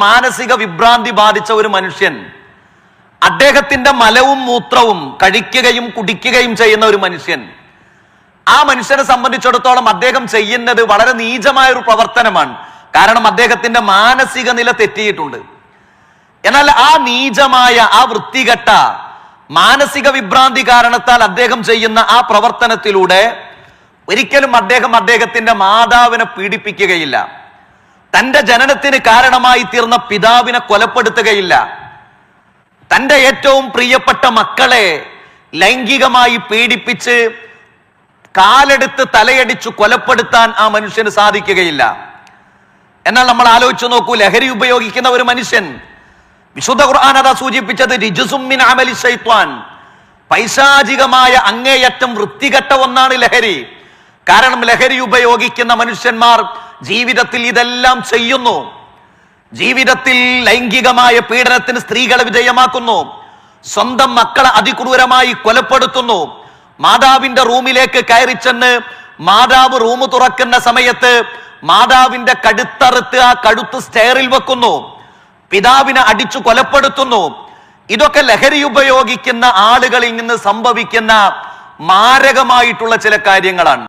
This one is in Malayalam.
മാനസിക വിഭ്രാന്തി ബാധിച്ച ഒരു മനുഷ്യൻ അദ്ദേഹത്തിന്റെ മലവും മൂത്രവും കഴിക്കുകയും കുടിക്കുകയും ചെയ്യുന്ന ഒരു മനുഷ്യൻ, ആ മനുഷ്യനെ സംബന്ധിച്ചിടത്തോളം അദ്ദേഹം ചെയ്യുന്നത് വളരെ നീചമായ ഒരു പ്രവർത്തനമാണ്. കാരണം അദ്ദേഹത്തിന്റെ മാനസിക നില തെറ്റിയിട്ടുണ്ട്. എന്നാൽ ആ നീചമായ, ആ വൃത്തികെട്ട മാനസിക വിഭ്രാന്തി കാരണത്താൽ അദ്ദേഹം ചെയ്യുന്ന ആ പ്രവർത്തനത്തിലൂടെ ഒരിക്കലും അദ്ദേഹത്തിന്റെ മാതാവിനെ പീഡിപ്പിക്കുകയില്ല, തന്റെ ജനനത്തിന് കാരണമായി തീർന്ന പിതാവിനെ കൊലപ്പെടുത്തുകയില്ല, തന്റെ ഏറ്റവും പ്രിയപ്പെട്ട മക്കളെ ലൈംഗികമായി പീഡിപ്പിച്ച് കാലെടുത്ത് തലയടിച്ചു കൊലപ്പെടുത്താൻ ആ മനുഷ്യന് സാധിക്കുകയില്ല. എന്നാൽ നമ്മൾ ആലോചിച്ചു നോക്കൂ, ലഹരി ഉപയോഗിക്കുന്ന ഒരു മനുഷ്യൻ, വിശുദ്ധ ഖുർആൻ അതാ സൂചിപ്പിച്ചത്, റിജ്സും മിൻ അമലി ശൈത്വാൻ, പൈശാചികമായ അങ്ങേയറ്റം വൃത്തികെട്ട ഒന്നാണ് ലഹരി. കാരണം ലഹരി ഉപയോഗിക്കുന്ന മനുഷ്യന്മാർ ജീവിതത്തിൽ ഇതെല്ലാം ചെയ്യുന്നു. ജീവിതത്തിൽ ലൈംഗികമായ പീഡനത്തിന് സ്ത്രീകളെ വിധേയമാക്കുന്നു, സ്വന്തം മക്കളെ അതിക്രൂരമായി കൊലപ്പെടുത്തുന്നു, മാതാവിന്റെ റൂമിലേക്ക് കയറി ചെന്ന് മാതാവ് റൂം തുറക്കുന്ന സമയത്ത് മാതാവിന്റെ കഴുത്തറുത്ത് ആ കഴുത്ത് സ്റ്റെയറിൽ വെക്കുന്നു, പിതാവിനെ അടിച്ചു കൊലപ്പെടുത്തുന്നു. ഇതൊക്കെ ലഹരി ഉപയോഗിക്കുന്ന ആളുകളിൽ നിന്ന് സംഭവിക്കുന്ന മാരകമായിട്ടുള്ള ചില കാര്യങ്ങളാണ്.